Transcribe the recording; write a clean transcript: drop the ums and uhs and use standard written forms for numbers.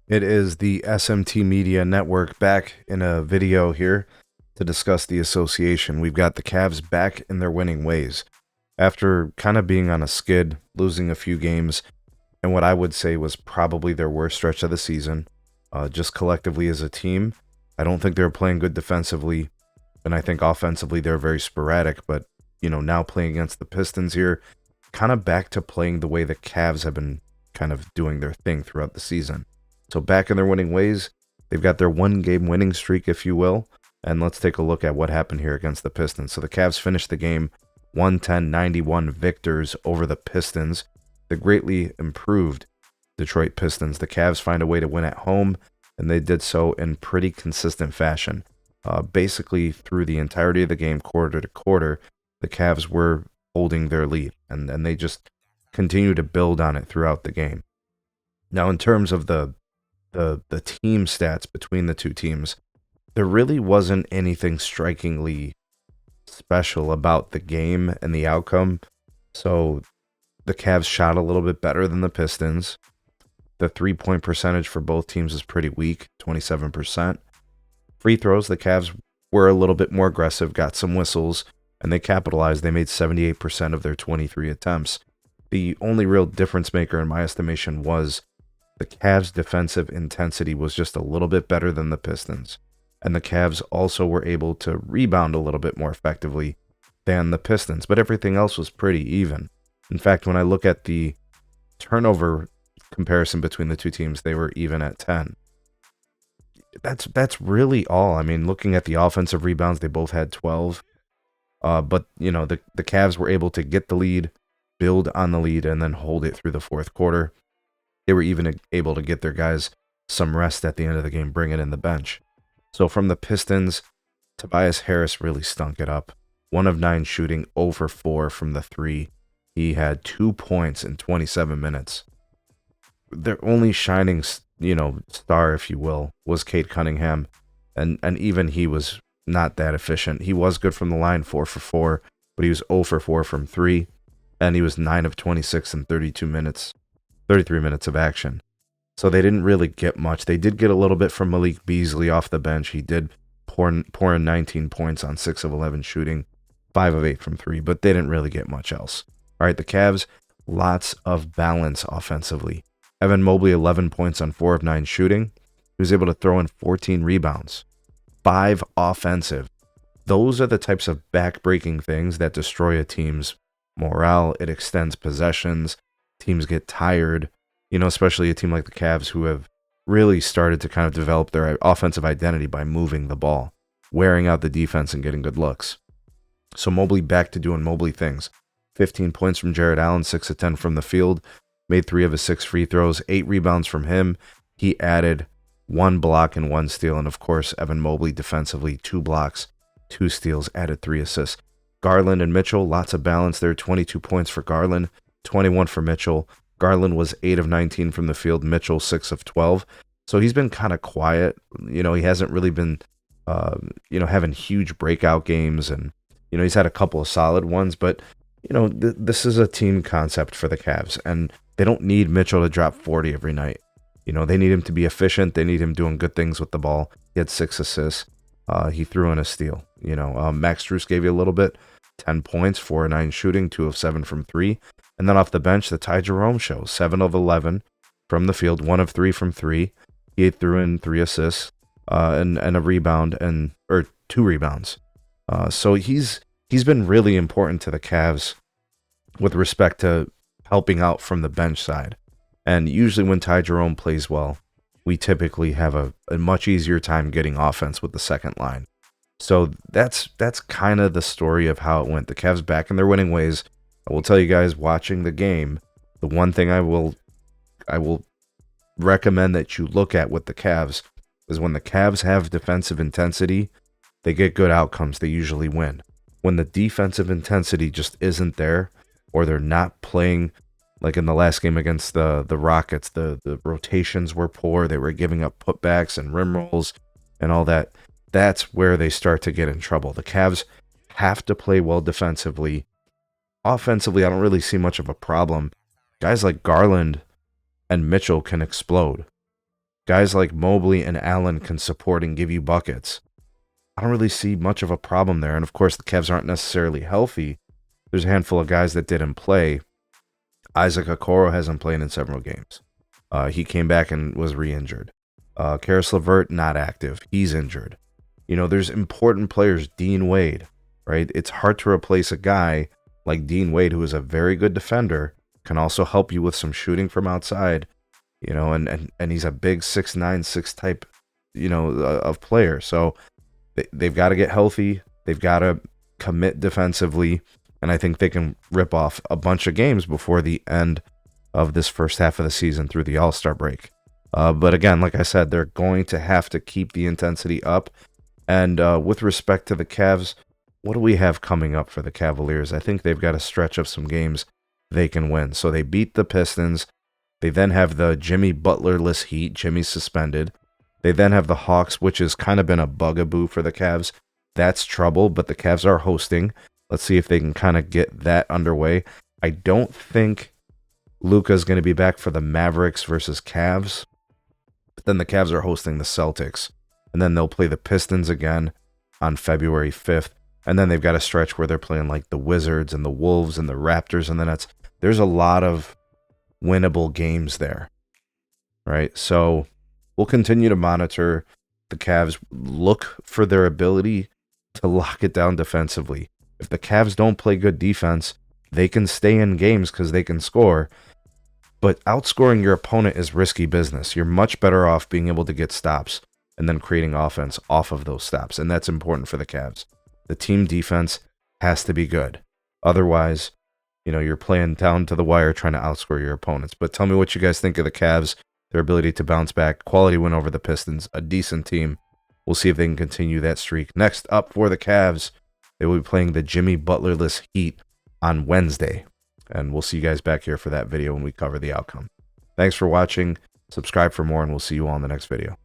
It is the SMT Media Network back in a video here to discuss the association. We've got the Cavs back in their winning ways. After kind of being on a skid, losing a few games, and what I would say was probably their worst stretch of the season, just collectively as a team. I don't think they were playing good defensively, and I think offensively they're very sporadic, but, now playing against the Pistons here, kind of back to playing the way the Cavs have been kind of doing their thing throughout the season. So back in their winning ways, they've got their one-game winning streak, if you will, and let's take a look at what happened here against the Pistons. So the Cavs finished the game 110-91 victors over the Pistons, the greatly improved Detroit Pistons. The Cavs find a way to win at home, and they did so in pretty consistent fashion. Basically, through the entirety of the game, quarter to quarter, the Cavs were holding their lead, and they just continue to build on it throughout the game. Now, in terms of the team stats between the two teams, there really wasn't anything strikingly special about the game and the outcome. So the Cavs shot a little bit better than the Pistons. The three-point percentage for both teams is pretty weak, 27%. Free throws, the Cavs were a little bit more aggressive, got some whistles, and they capitalized. They made 78% of their 23 attempts. The only real difference maker in my estimation was the Cavs' defensive intensity was just a little bit better than the Pistons. And the Cavs also were able to rebound a little bit more effectively than the Pistons. But everything else was pretty even. In fact, when I look at the turnover comparison between the two teams, they were even at 10. That's really all. I mean, looking at the offensive rebounds, they both had 12. But, the Cavs were able to get the lead, build on the lead, and then hold it through the fourth quarter. They were even able to get their guys some rest at the end of the game, bringing in the bench. So from the Pistons, Tobias Harris really stunk it up. 1 of 9 shooting, 0 for 4 from the 3. He had 2 points in 27 minutes. Their only shining, star, if you will, was Cade Cunningham. And even he was not that efficient. He was good from the line, 4 for 4, but he was 0 for 4 from 3. And he was 9 of 26 in 33 minutes of action. So they didn't really get much. They did get a little bit from Malik Beasley off the bench. He did pour in 19 points on 6 of 11 shooting, 5 of 8 from 3, but they didn't really get much else. All right, the Cavs, lots of balance offensively. Evan Mobley, 11 points on 4 of 9 shooting. He was able to throw in 14 rebounds, 5 offensive. Those are the types of back-breaking things that destroy a team's morale. It extends possessions. Teams get tired, especially a team like the Cavs who have really started to kind of develop their offensive identity by moving the ball, wearing out the defense and getting good looks. So Mobley back to doing Mobley things. 15 points from Jared Allen, 6 of 10 from the field, made 3 of his 6 free throws, 8 rebounds from him. He added 1 block and 1 steal, and of course, Evan Mobley defensively, 2 blocks, 2 steals, added 3 assists. Garland and Mitchell, lots of balance there, 22 points for Garland, 21 for Mitchell. Garland was 8 of 19 from the field, Mitchell 6 of 12. So he's been kind of quiet. He hasn't really been, having huge breakout games, and, he's had a couple of solid ones, but, this is a team concept for the Cavs, and they don't need Mitchell to drop 40 every night. They need him to be efficient. They need him doing good things with the ball. He had 6 assists. He threw in a steal. Max Strus gave you a little bit, 10 points, 4 of 9 shooting, 2 of 7 from 3. And then off the bench, the Ty Jerome show, 7 of 11 from the field, 1 of 3 from 3. He threw in 3 assists and a rebound, or 2 rebounds. So he's been really important to the Cavs with respect to helping out from the bench side. And usually when Ty Jerome plays well, we typically have a much easier time getting offense with the second line. So that's kind of the story of how it went. The Cavs back in their winning ways. I will tell you guys, watching the game, the one thing I will recommend that you look at with the Cavs is when the Cavs have defensive intensity, they get good outcomes. They usually win. When the defensive intensity just isn't there, or they're not playing, like in the last game against the Rockets, the rotations were poor. They were giving up putbacks and rim rolls and all that. That's where they start to get in trouble. The Cavs have to play well defensively. Offensively, I don't really see much of a problem. Guys like Garland and Mitchell can explode. guys like Mobley and Allen can support and give you buckets, I don't really see much of a problem there. And of course, the Cavs aren't necessarily healthy. There's a handful of guys that didn't play. Isaac Okoro hasn't played in several games. He came back and was re-injured. Karis LeVert, not active. He's injured. You know, there's important players. Dean Wade, right? It's hard to replace a guy like Dean Wade, who is a very good defender, can also help you with some shooting from outside, you know, and he's a big 6'9", 6 type, you know, of player. So they've got to get healthy. They've got to commit defensively. And I think they can rip off a bunch of games before the end of this first half of the season through the All-Star break. But again, like I said, they're going to have to keep the intensity up. And with respect to the Cavs, what do we have coming up for the Cavaliers? I think they've got a stretch of some games they can win. So they beat the Pistons. They then have the Jimmy Butler-less Heat. Jimmy's suspended. They then have the Hawks, which has kind of been a bugaboo for the Cavs. That's trouble, but the Cavs are hosting. Let's see if they can kind of get that underway. I don't think Luka's going to be back for the Mavericks versus Cavs. But then the Cavs are hosting the Celtics. And then they'll play the Pistons again on February 5th. And then they've got a stretch where they're playing like the Wizards and the Wolves and the Raptors and the Nets. There's a lot of winnable games there, right? So we'll continue to monitor the Cavs, look for their ability to lock it down defensively. If the Cavs don't play good defense, they can stay in games because they can score. But outscoring your opponent is risky business. You're much better off being able to get stops and then creating offense off of those stops. And that's important for the Cavs. The team defense has to be good. Otherwise, you know, you're playing down to the wire trying to outscore your opponents. But tell me what you guys think of the Cavs, their ability to bounce back. Quality win over the Pistons, a decent team. We'll see if they can continue that streak. Next up for the Cavs, they will be playing the Jimmy Butler-less Heat on Wednesday. And we'll see you guys back here for that video when we cover the outcome. Thanks for watching. Subscribe for more, and we'll see you all in the next video.